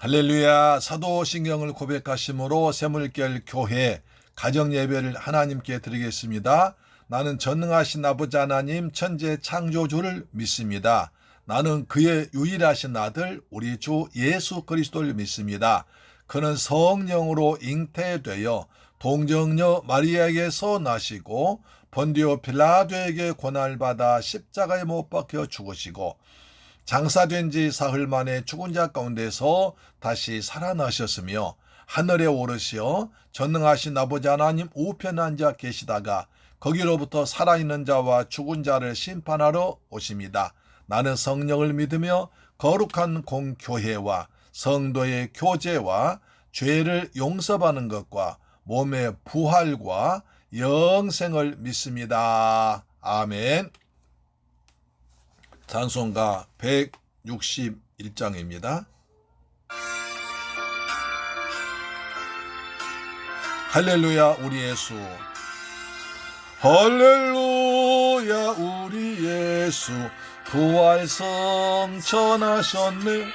할렐루야. 사도신경을 고백하심으로 새물결 교회 가정예배를 하나님께 드리겠습니다. 나는 전능하신 아버지 하나님 천재 창조주를 믿습니다. 나는 그의 유일하신 아들 우리 주 예수 그리스도를 믿습니다. 그는 성령으로 잉태되어 동정녀 마리아에게서 나시고 본디오 빌라도에게 고난받아 십자가에 못 박혀 죽으시고 장사된 지 사흘 만에 죽은 자 가운데서 다시 살아나셨으며 하늘에 오르시어 전능하신 아버지 하나님 우편에 앉아 계시다가 거기로부터 살아있는 자와 죽은 자를 심판하러 오십니다. 나는 성령을 믿으며 거룩한 공교회와 성도의 교제와 죄를 용서받는 것과 몸의 부활과 영생을 믿습니다. 아멘. 찬송가 161장입니다. 할렐루야 우리 예수, 할렐루야 우리 예수, 부활성 전하셨네.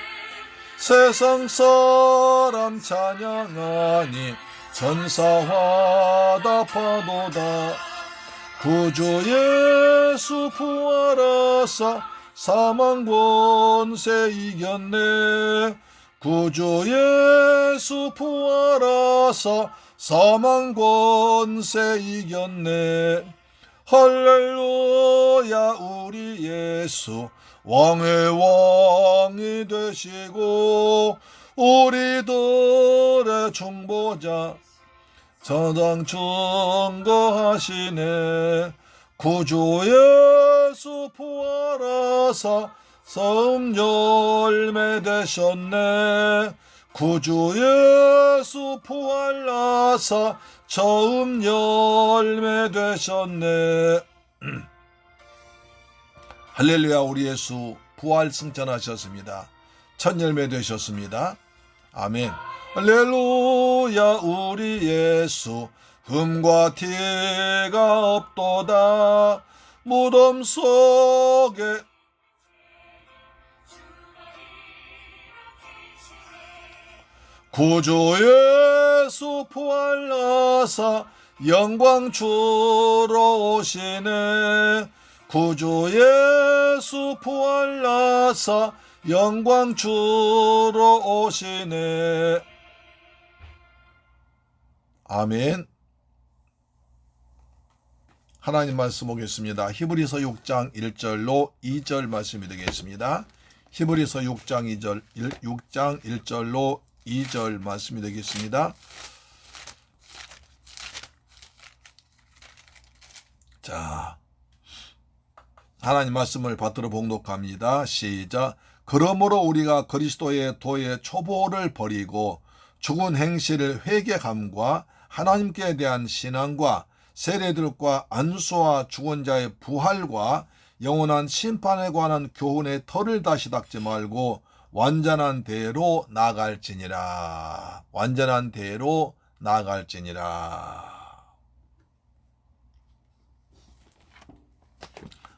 세상 사람 찬양하니 전사화 답하도다. 구주 예수 부활하사 사망 권세 이겼네. 구주 예수 부활하사 사망 권세 이겼네. 할렐루야 우리 예수, 왕의 왕이 되시고 우리들의 중보자 전당 증거하시네. 구주 예수 부활하사 성 열매 되셨네. 구주 예수 부활하사 처음 열매 되셨네. 할렐루야 우리 예수 부활 승천하셨습니다. 첫 열매 되셨습니다. 아멘. 할렐루야 우리 예수, 흠과 티가 없도다. 무덤 속에 구주 예수 부활하사 영광 주러 오시네. 구주 예수 부활하사 영광 주러 오시네. 아멘. 하나님 말씀 보겠습니다. 히브리서 6장 1절로 2절 말씀이 되겠습니다. 히브리서 6장 1절로 2절 말씀이 되겠습니다. 자, 하나님 말씀을 받들어 봉독합니다. 시작. 그러므로 우리가 그리스도의 도의 초보를 버리고 죽은 행실을 회개함과 하나님께 대한 신앙과 세례들과 안수와 죽은 자의 부활과 영원한 심판에 관한 교훈의 털을 다시 닦지 말고 완전한 대로 나아갈지니라. 완전한 대로 나아갈지니라.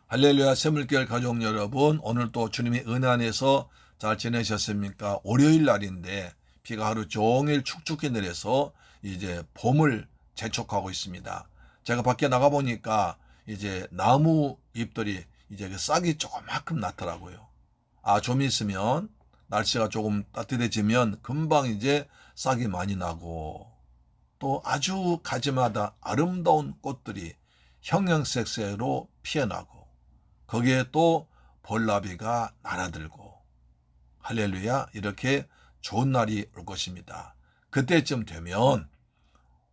할렐루야 새물결 가족 여러분, 오늘 또 주님의 은혜 안에서 잘 지내셨습니까? 월요일 날인데 비가 하루 종일 축축히 내려서 이제 봄을 재촉하고 있습니다. 제가 밖에 나가보니까 이제 나무 잎들이 이제 싹이 조금만큼 났더라고요. 좀 있으면 날씨가 조금 따뜻해지면 금방 이제 싹이 많이 나고, 또 아주 가지마다 아름다운 꽃들이 형형색색으로 피어나고, 거기에 또 벌나비가 날아들고, 할렐루야, 이렇게 좋은 날이 올 것입니다. 그때쯤 되면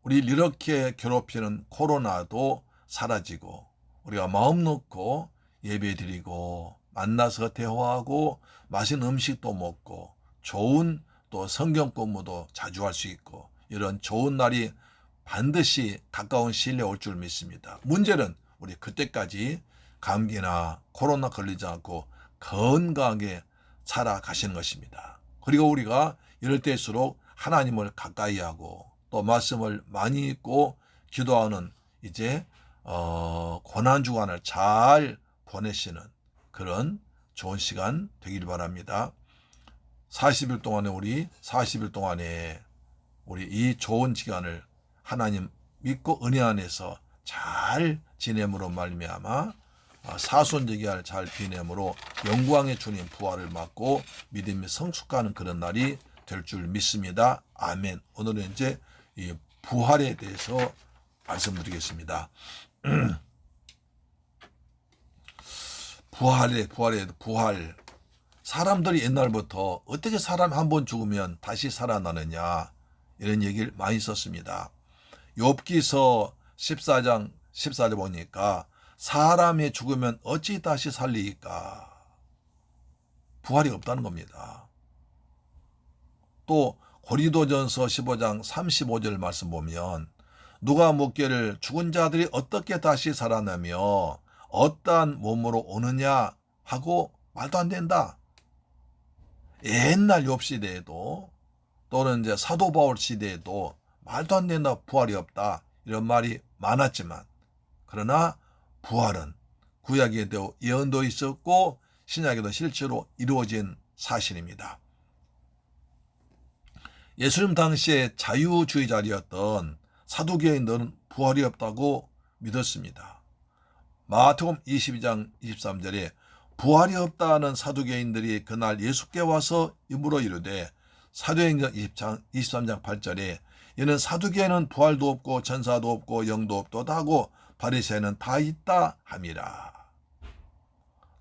우리 이렇게 괴롭히는 코로나도 사라지고 우리가 마음 놓고 예배드리고 만나서 대화하고 맛있는 음식도 먹고 좋은 또 성경 공부도 자주 할 수 있고, 이런 좋은 날이 반드시 가까운 시일에 올 줄 믿습니다. 문제는 우리 그때까지 감기나 코로나 걸리지 않고 건강하게 살아가시는 것입니다. 그리고 우리가 이럴 때일수록 하나님을 가까이 하고 또 말씀을 많이 읽고 기도하는 이제 고난주간을 잘 보내시는 그런 좋은 시간 되길 바랍니다. 우리 40일 동안에 우리 이 좋은 시간을 하나님 믿고 은혜 안에서 잘 지냄으로 말미암아 사손제기할 잘 비냄으로 영광의 주님 부활을 맞고 믿음이 성숙하는 그런 날이 될 줄 믿습니다. 아멘. 오늘은 이제 이 부활에 대해서 말씀드리겠습니다. 부활. 사람들이 옛날부터 어떻게 사람 한 번 죽으면 다시 살아나느냐 이런 얘기를 많이 썼습니다. 욥기서 14절 보니까 사람이 죽으면 어찌 다시 살리까? 부활이 없다는 겁니다. 또 고린도전서 15장 35절 말씀 보면 누가 묻기를 죽은 자들이 어떻게 다시 살아나며 어떠한 몸으로 오느냐 하고 말도 안 된다. 옛날 욥 시대에도 또는 이제 사도 바울 시대에도 말도 안 된다, 부활이 없다 이런 말이 많았지만 그러나 부활은 구약에도 예언도 있었고 신약에도 실제로 이루어진 사실입니다. 예수님 당시에 자유주의자였던 사두개인들은 부활이 없다고 믿었습니다. 마태복음 22장 23절에 부활이 없다는 사두개인들이 그날 예수께 와서 입으로 이르되 사도행전 23장 8절에 이는 사두개인은 부활도 없고 천사도 없고 영도 없도다 하고 바리새인은 다 있다 함이라.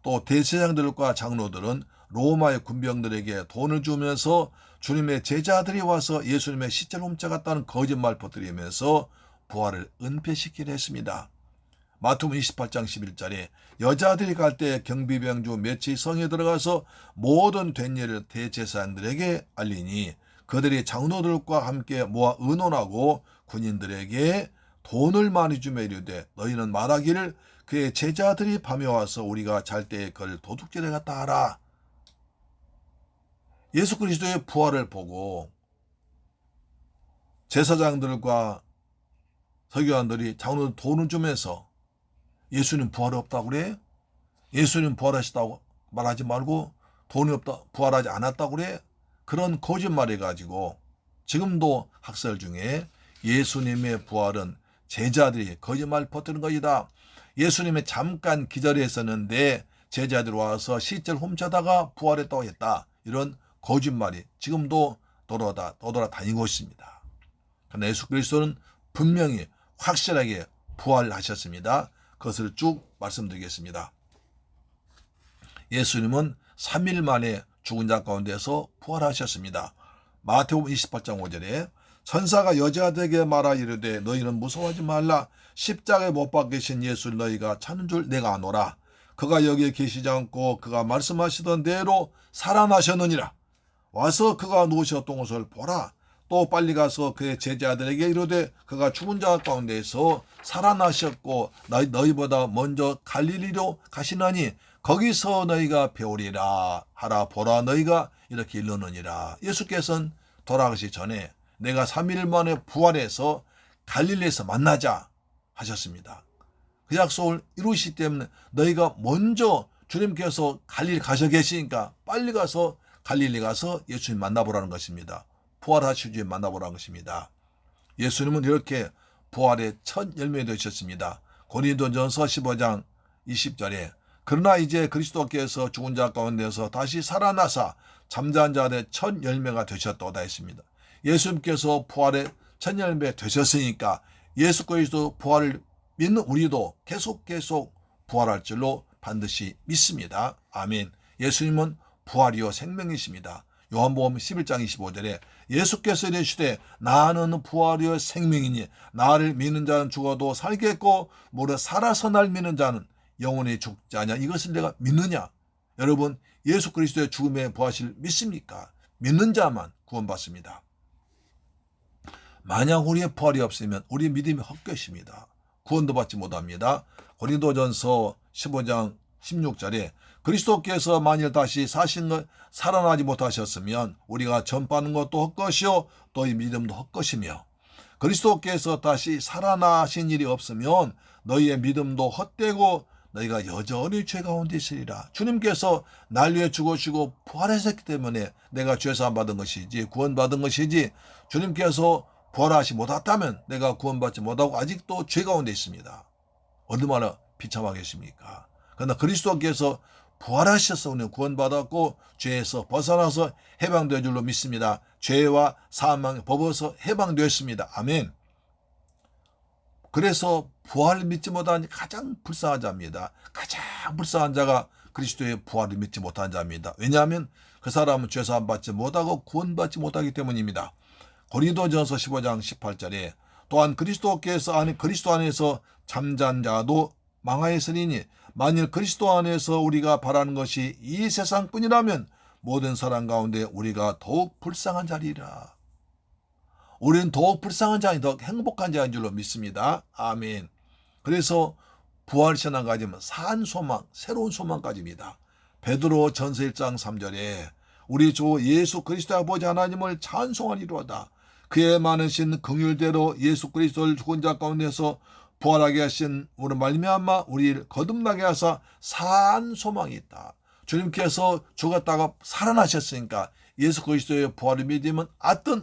또 대제사장들과 장로들은 로마의 군병들에게 돈을 주면서 주님의 제자들이 와서 예수님의 시체를 훔쳐갔다는 거짓말 퍼뜨리면서 부활을 은폐시키려 했습니다. 마태복음 28장 11절에 여자들이 갈 때 경비병주 몇이 성에 들어가서 모든 된 일을 대제사장들에게 알리니 그들이 장로들과 함께 모아 의논하고 군인들에게 돈을 많이 주며 이르되 너희는 말하기를 그의 제자들이 밤에 와서 우리가 잘 때에 그를 도둑질해 갔다 하라. 예수 그리스도의 부활을 보고 제사장들과 서기관들이 장로들 돈을 주면서 예수님 부활이 없다고 그래? 예수님 부활하셨다고 말하지 말고 돈이 없다, 부활하지 않았다고 그래? 그런 거짓말 해가지고 지금도 학설 중에 예수님의 부활은 제자들이 거짓말 퍼뜨리는 것이다. 예수님이 잠깐 기절했었는데 제자들이 와서 시체를 훔쳐다가 부활했다고 했다. 이런 거짓말이 지금도 돌아다니고 있습니다. 그러나 예수 그리스도는 분명히 확실하게 부활하셨습니다. 그것을 쭉 말씀드리겠습니다. 예수님은 3일 만에 죽은 자 가운데서 부활하셨습니다. 마태복음 28장 5절에 천사가 여자들에게 말하 이르되 너희는 무서워하지 말라. 십자가에 못 박히신 예수를 너희가 찾는 줄 내가 아노라. 그가 여기에 계시지 않고 그가 말씀하시던 대로 살아나셨느니라. 와서 그가 누우셨던 것을 보라. 또 빨리 가서 그의 제자들에게 이르되 그가 죽은 자 가운데서 살아나셨고 너희보다 먼저 갈릴리로 가시나니 거기서 너희가 배우리라 하라. 보라 너희가 이렇게 이르느니라. 예수께서는 돌아가시 전에 내가 3일 만에 부활해서 갈릴리에서 만나자 하셨습니다. 그 약속을 이루시기 때문에 너희가 먼저 주님께서 갈릴리 가셔 계시니까 빨리 가서 갈릴리 가서 예수님 만나보라는 것입니다. 부활하신 주님 만나보라는 것입니다. 예수님은 이렇게 부활의 첫 열매 되셨습니다. 고린도전서 15장 20절에 그러나 이제 그리스도께서 죽은 자 가운데서 다시 살아나사 잠자는 자들의 첫 열매가 되셨도다 했습니다. 예수님께서 부활의 첫 열매 되셨으니까 예수 그리스도 부활을 믿는 우리도 계속 부활할 줄로 반드시 믿습니다. 아멘. 예수님은 부활이요 생명이십니다. 요한복음 11장 25절에 예수께서 이르시되 나는 부활이요 생명이니 나를 믿는 자는 죽어도 살겠고 무릇 살아서 날 믿는 자는 영원히 죽지 아니하. 이것을 내가 믿느냐? 여러분 예수 그리스도의 죽음에 부활을 믿습니까? 믿는 자만 구원받습니다. 만약 우리의 부활이 없으면 우리의 믿음이 헛것입니다. 구원도 받지 못합니다. 고린도전서 15장 16절에 그리스도께서 만일 다시 살아나지 못하셨으면 우리가 전파하는 것도 헛것이요 또 이 믿음도 헛것이며 그리스도께서 다시 살아나신 일이 없으면 너희의 믿음도 헛되고 너희가 여전히 죄 가운데 있으리라. 주님께서 날 위해 죽으시고 부활하셨기 때문에 내가 죄사함 받은 것이지, 구원받은 것이지, 주님께서 부활하시 못했다면 내가 구원받지 못하고 아직도 죄 가운데 있습니다. 얼마나 비참하겠습니까? 그러나 그리스도께서 부활하셔서 우리는 구원받았고 죄에서 벗어나서 해방될 줄로 믿습니다. 죄와 사망의 법에서 해방되었습니다. 아멘. 그래서 부활을 믿지 못한 가장 불쌍한 자입니다. 가장 불쌍한 자가 그리스도의 부활을 믿지 못한 자입니다. 왜냐하면 그 사람은 죄사함 받지 못하고 구원받지 못하기 때문입니다. 고린도전서 15장 18절에 또한 그리스도 안에서 잠잔 자도 망하였으니 만일 그리스도 안에서 우리가 바라는 것이 이 세상뿐이라면 모든 사람 가운데 우리가 더욱 불쌍한 자리라. 우리는 더욱 불쌍한 자니 더 행복한 자인 줄로 믿습니다. 아멘. 그래서 부활신앙 가지면 산 소망, 새로운 소망까지입니다. 베드로 전서 1장 3절에 우리 주 예수 그리스도 아버지 하나님을 찬송하리로다. 그의 많으신 긍휼대로 예수 그리스도를 죽은 자 가운데서 부활하게 하신 우리 말미암아 우리를 거듭나게 하사 산 소망이 있다. 주님께서 죽었다가 살아나셨으니까 예수 그리스도의 부활을 믿으면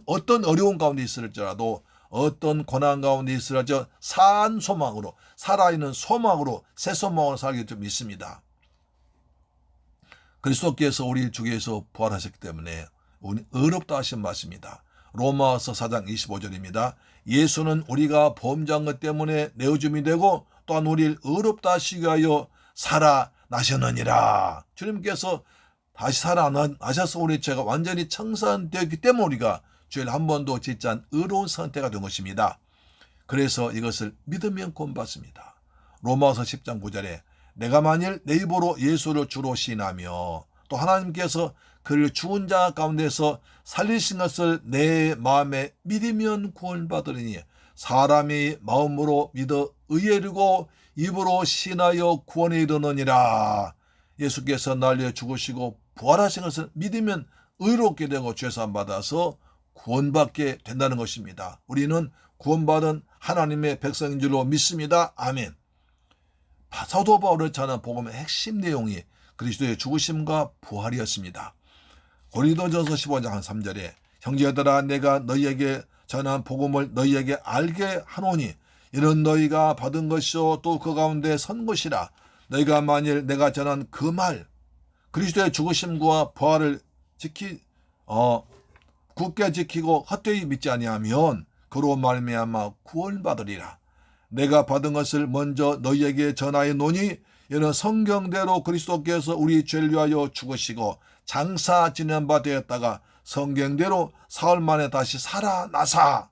어떤 어려운 가운데 있을지라도 어떤 고난 가운데 있을지라도 산 소망으로, 살아있는 소망으로, 새 소망으로 살게 좀 믿습니다. 그리스도께서 우리를 죽게 해서 부활하셨기 때문에 우리는 의롭다 하신 말씀입니다. 로마서 4장 25절입니다. 예수는 우리가 범죄한 것 때문에 내어줌이 되고 또한 우리를 의롭다 하시기 위하여 살아나셨느니라. 주님께서 다시 살아나셔서 우리 죄가 완전히 청산되었기 때문에 우리가 죄를 한 번도 짓지 않은 의로운 상태가 된 것입니다. 그래서 이것을 믿으면 구원받습니다. 로마서 10장 9절에 내가 만일 내 입으로 예수를 주로 시인하며 또 하나님께서 그를 죽은 자 가운데서 살리신 것을 내 마음에 믿으면 구원받으리니 사람이 마음으로 믿어 의에 이르고 입으로 시인하여 구원에 이르느니라. 예수께서 날 위해 죽으시고 부활하신 것을 믿으면 의롭게 되고 죄사함 받아서 구원받게 된다는 것입니다. 우리는 구원받은 하나님의 백성인 줄로 믿습니다. 아멘. 사도 바울을 전한 복음의 핵심 내용이 그리스도의 죽으심과 부활이었습니다. 고린도전서 15장 3절에 형제들아 내가 너희에게 전한 복음을 너희에게 알게 하노니 이는 너희가 받은 것이요 또 그 가운데 선 것이라. 너희가 만일 내가 전한 그 말 그리스도의 죽으심과 부활을 굳게 지키고 헛되이 믿지 아니하면 그로 말미암아 구원받으리라. 내가 받은 것을 먼저 너희에게 전하였노니 이는 성경대로 그리스도께서 우리 죄를 위하여 죽으시고 장사 지낸 바 되었다가 성경대로 사흘 만에 다시 살아나사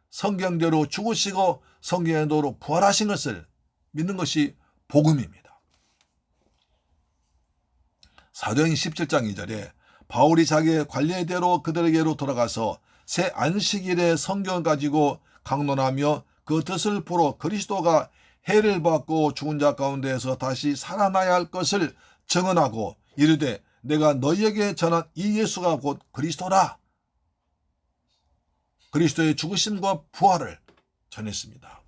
성경대로 죽으시고 성경대로 부활하신 것을 믿는 것이 복음입니다. 사도행전 17장 2절에 바울이 자기의 관례대로 그들에게로 돌아가서 새 안식일에 성경을 가지고 강론하며 그 뜻을 풀어 그리스도가 해를 받고 죽은 자 가운데에서 다시 살아나야 할 것을 증언하고 이르되 내가 너희에게 전한 이 예수가 곧 그리스도라. 그리스도의 죽으심과 부활을 전했습니다.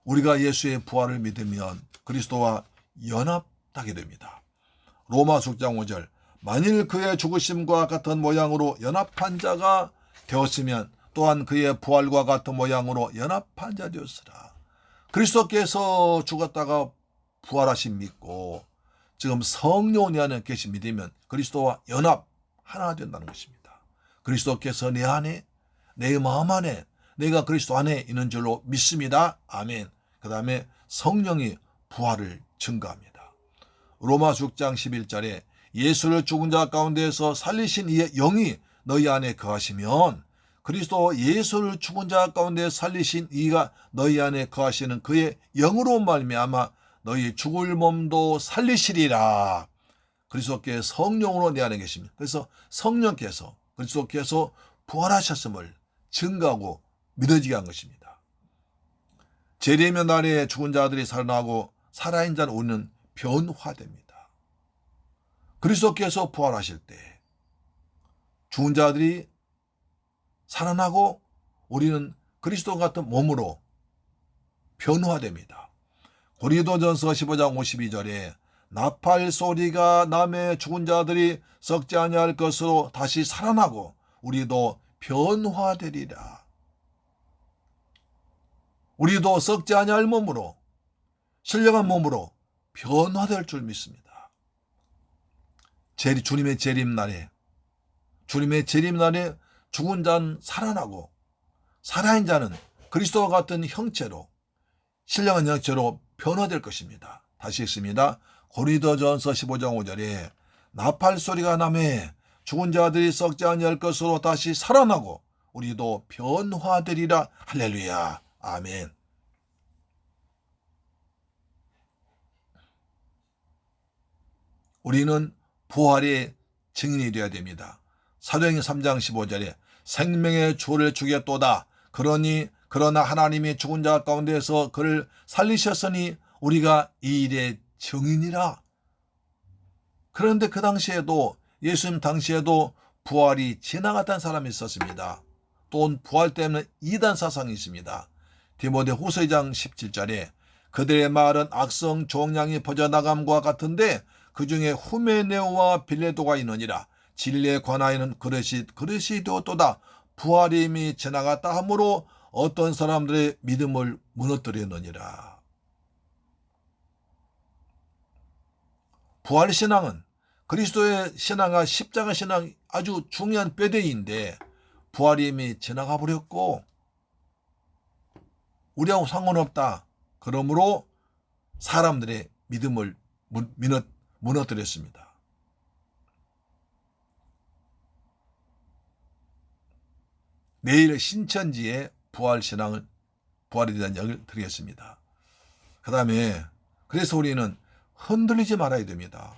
우리가 예수의 부활을 믿으면 그리스도와 연합하게 됩니다. 로마서 6장 5절 만일 그의 죽으심과 같은 모양으로 연합한 자가 되었으면 또한 그의 부활과 같은 모양으로 연합한 자 되었으라. 그리스도께서 죽었다가 부활하신 믿고 지금 성령 내 안에 계신 믿으면 그리스도와 연합 하나 된다는 것입니다. 그리스도께서 내 안에 내 마음 안에 내가 그리스도 안에 있는 줄로 믿습니다. 아멘. 그 다음에 성령이 부활을 증거합니다. 로마서 6장 11절에 예수를 죽은 자 가운데에서 살리신 이의 영이 너희 안에 거하시면 그리스도 예수를 죽은 자 가운데 살리신 이가 너희 안에 거하시는 그의 영으로 말미암아 너희 죽을 몸도 살리시리라. 그리스도께 성령으로 내 안에 계십니다. 그래서 성령께서 그리스도께서 부활하셨음을 증거하고 믿어지게 한 것입니다. 재림의 날에 죽은 자들이 살아나고 살아있는 자는 우리는 변화됩니다. 그리스도께서 부활하실 때 죽은 자들이 살아나고 우리는 그리스도 같은 몸으로 변화됩니다. 고린도전서 15장 52절에 나팔 소리가 남의 죽은 자들이 썩지 아니할 것으로 다시 살아나고 우리도 변화되리라. 우리도 썩지 아니할 몸으로, 신령한 몸으로 변화될 줄 믿습니다. 주님의 재림날에 죽은 자는 살아나고 살아있는 자는 그리스도와 같은 형체로, 신령한 형체로 변화될 것입니다. 다시 읽습니다. 고린도전서 15장 5절에 나팔 소리가 나매 죽은 자들이 썩지 아니할 것으로 다시 살아나고 우리도 변화되리라. 할렐루야. 아멘. 우리는 부활의 증인이 되어야 됩니다. 사도행전 3장 15절에 생명의 주를 주겠도다. 그러나 하나님이 죽은 자 가운데서 그를 살리셨으니 우리가 이 일의 증인이라. 그런데 그 당시에도, 예수님 당시에도 부활이 지나갔다는 사람이 있었습니다. 또 부활 때문에 이단 사상이 있습니다. 디모데후서 2장 17절에 그들의 말은 악성 종양이 퍼져나감과 같은데 그 중에 후메네오와 빌레도가 있느니라. 진리에 관하여는 그릇이 되었도다. 부활이 이미 지나갔다 하므로 어떤 사람들의 믿음을 무너뜨렸느니라. 부활신앙은 그리스도의 신앙과 십자가 신앙이 아주 중요한 뼈대기인데 부활이 이미 지나가 버렸고 우리하고 상관없다. 그러므로 사람들의 믿음을 무너뜨렸습니다. 내일 신천지의 부활에 대한 이야기를 드리겠습니다. 그 다음에 그래서 우리는 흔들리지 말아야 됩니다.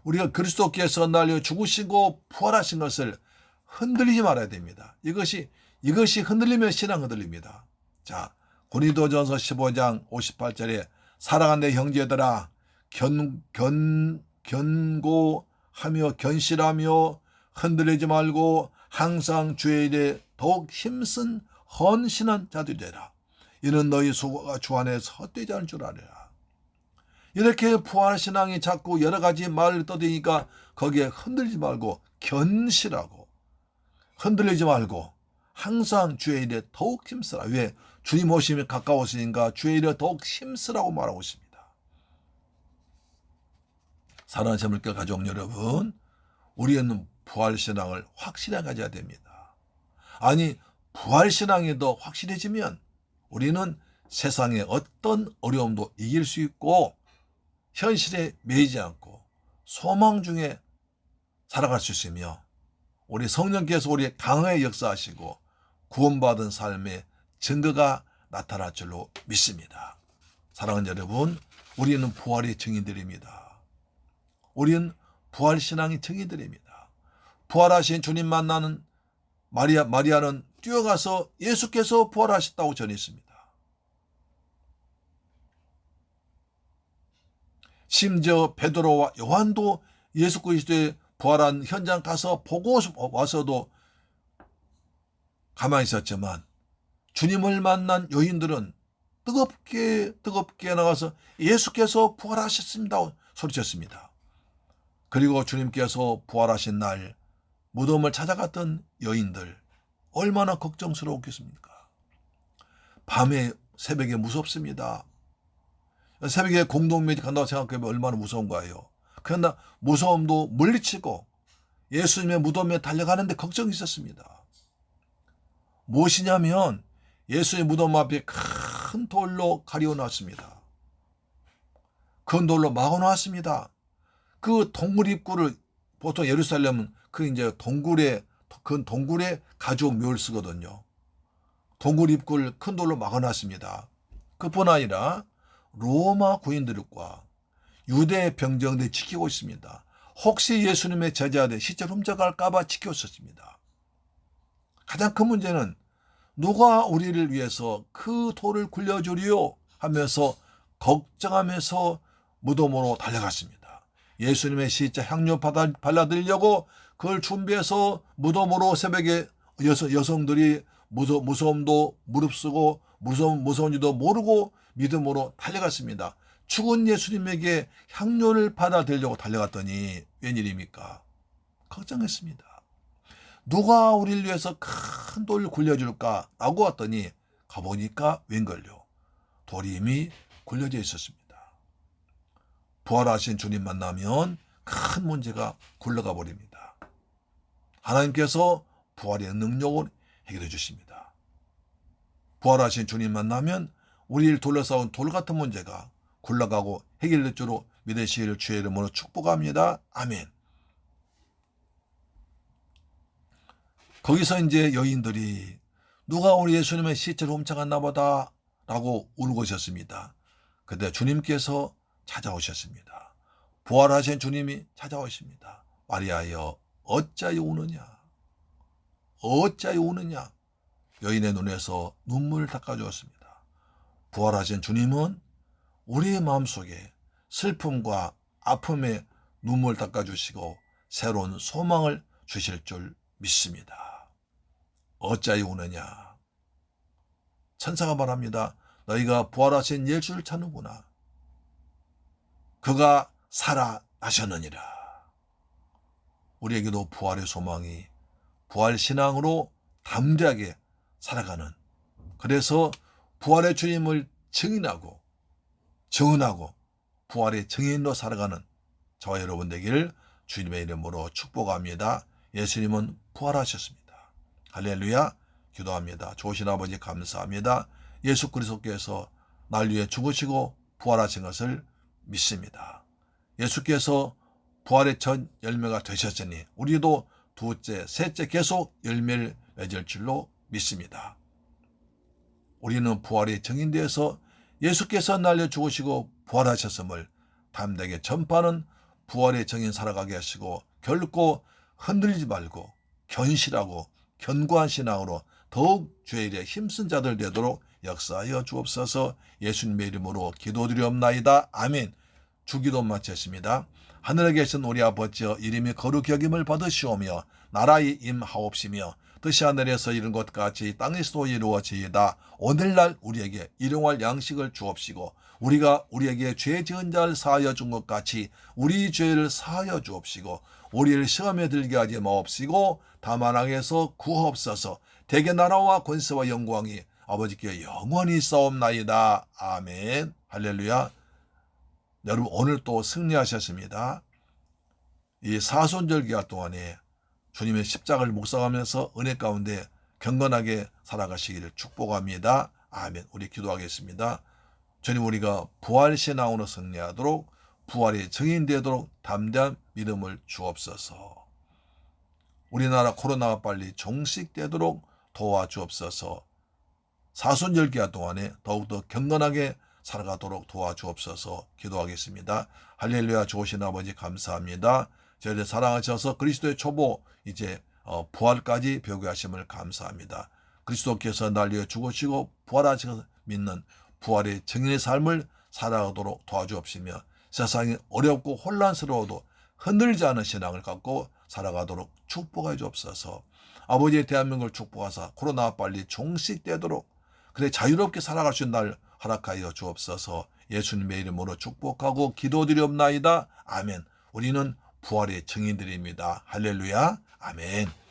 우리가 그리스도께서 날려 죽으시고 부활하신 것을 흔들리지 말아야 됩니다. 이것이 흔들리면 신앙 흔들립니다. 자, 고린도전서 15장 58절에 사랑하는 내 형제들아 견고하며 견실하며 흔들리지 말고 항상 주의 일에 더욱 힘쓴 헌신한 자들이 되라. 이는 너희 수고가 주 안에서 헛되지 않을 줄 알아라. 이렇게 부활신앙이 자꾸 여러 가지 말을 떠드니까 거기에 흔들리지 말고 견실하고 흔들리지 말고 항상 주의 일에 더욱 힘쓰라. 왜? 주님 오심이 가까웠으니까 주의 일에 더욱 힘쓰라고 말하고 있습니다. 사랑하는 재물교 가족 여러분, 우리는 부활신앙을 확실하게 가져야 됩니다. 아니, 부활신앙이 더 확실해지면 우리는 세상의 어떤 어려움도 이길 수 있고 현실에 매이지 않고 소망 중에 살아갈 수 있으며 우리 성령께서 우리 강하게 역사하시고 구원받은 삶의 증거가 나타날 줄로 믿습니다. 사랑하는 여러분, 우리는 부활의 증인들입니다. 우리는 부활신앙의 증인들입니다. 부활하신 주님 만나는 마리아는 뛰어가서 예수께서 부활하셨다고 전했습니다. 심지어 베드로와 요한도 예수 그리스도의 부활한 현장 가서 보고 와서도 가만히 있었지만 주님을 만난 여인들은 뜨겁게 나가서 예수께서 부활하셨습니다 소리쳤습니다. 그리고 주님께서 부활하신 날 무덤을 찾아갔던 여인들 얼마나 걱정스러웠겠습니까? 밤에 새벽에 무섭습니다. 새벽에 공동묘지 간다고 생각하면 얼마나 무서운 거예요. 그러나 무서움도 물리치고 예수님의 무덤에 달려가는데 걱정이 있었습니다. 무엇이냐면 예수의 무덤 앞에 큰 돌로 가려놨습니다. 큰 돌로 막아놨습니다. 그 동굴 입구를 보통 예루살렘은 큰 동굴에 가죽 묘를 쓰거든요. 동굴 입구를 큰 돌로 막아놨습니다. 그뿐 아니라 로마 군인들과 유대 병정들이 지키고 있습니다. 혹시 예수님의 제자들 시체를 훔쳐갈까 봐 지켰었습니다. 가장 큰 문제는 누가 우리를 위해서 그 돌을 굴려주리요 하면서 걱정하면서 무덤으로 달려갔습니다. 예수님의 시체 향료 발라드리려고 그걸 준비해서 무덤으로 새벽에 여성들이 무서움도 무릅쓰고 무서운지도 모르고 믿음으로 달려갔습니다. 죽은 예수님에게 향료를 받아들이려고 달려갔더니 웬일입니까? 걱정했습니다. 누가 우리를 위해서 큰 돌을 굴려줄까? 라고 왔더니 가보니까 웬걸요? 돌이 이미 굴려져 있었습니다. 부활하신 주님 만나면 큰 문제가 굴러가 버립니다. 하나님께서 부활의 능력을 해결해 주십니다. 부활하신 주님 만나면 우리를 둘러싸온 돌 같은 문제가 굴러가고 해결될 줄로 믿으시기를 주의 이름으로 축복합니다. 아멘. 거기서 이제 여인들이 누가 우리 예수님의 시체를 훔쳐갔나 보다 라고 울고 있었습니다. 그때 주님께서 찾아오셨습니다. 부활하신 주님이 찾아오십니다. 마리아여 어찌하여 우느냐? 어찌하여 우느냐? 여인의 눈에서 눈물을 닦아주었습니다. 부활하신 주님은 우리의 마음속에 슬픔과 아픔에 눈물 닦아주시고 새로운 소망을 주실 줄 믿습니다. 어찌하여 우느냐? 천사가 말합니다. 너희가 부활하신 예수를 찾는구나. 그가 살아나셨느니라. 우리에게도 부활의 소망이 부활 신앙으로 담대하게 살아가는, 그래서 부활의 주님을 증인하고 증언하고 부활의 증인으로 살아가는 저와 여러분 되기를 주님의 이름으로 축복합니다. 예수님은 부활하셨습니다. 할렐루야. 기도합니다. 좋으신 아버지 감사합니다. 예수 그리스도께서 날 위해 죽으시고 부활하신 것을 믿습니다. 예수께서 부활의 첫 열매가 되셨으니 우리도 두째, 셋째 계속 열매를 맺을 줄로 믿습니다. 우리는 부활의 증인되어서 예수께서 날려 죽으시고 부활하셨음을 담대하게 전파하는 부활의 증인 살아가게 하시고 결코 흔들리지 말고 견실하고 견고한 신앙으로 더욱 주의 일에 힘쓴 자들 되도록 역사하여 주옵소서. 예수님의 이름으로 기도드리옵나이다. 아멘. 주기도 마쳤습니다. 하늘에 계신 우리 아버지여 이름이 거룩히 여김을 받으시오며 나라의 임하옵시며 뜻이 하늘에서 이룬 것 같이 땅에서도 이루어지이다. 오늘날 우리에게 일용할 양식을 주옵시고 우리가 우리에게 죄 지은 자를 사하여 준 것 같이 우리 죄를 사하여 주옵시고 우리를 시험에 들게 하지 마옵시고 다만 악에서 구하옵소서. 대개 나라와 권세와 영광이 아버지께 영원히 싸움나이다. 아멘. 할렐루야. 여러분 오늘 또 승리하셨습니다. 이 사순절 기간 동안에 주님의 십자가를 묵상하면서 은혜 가운데 경건하게 살아가시기를 축복합니다. 아멘. 우리 기도하겠습니다. 주님 우리가 부활신앙으로 승리하도록 부활의 증인되도록 담대한 믿음을 주옵소서. 우리나라 코로나가 빨리 종식되도록 도와주옵소서. 사순절 기간 동안에 더욱더 경건하게 살아가도록 도와주옵소서. 기도하겠습니다. 할렐루야. 좋으신 아버지 감사합니다. 저희를 사랑하셔서 그리스도의 초보 이제 부활까지 배우하심을 감사합니다. 그리스도께서 날 위해 죽으시고 부활하시고 믿는 부활의 증인의 삶을 살아가도록 도와주옵시며 세상이 어렵고 혼란스러워도 흔들리지 않은 신앙을 갖고 살아가도록 축복해 주옵소서. 아버지의 대한민국을 축복하사 코로나가 빨리 종식되도록 그래 자유롭게 살아갈 수 있는 날 허락하여 주옵소서. 예수님의 이름으로 축복하고 기도드리옵나이다. 아멘. 우리는 부활의 증인들입니다. 할렐루야. 아멘.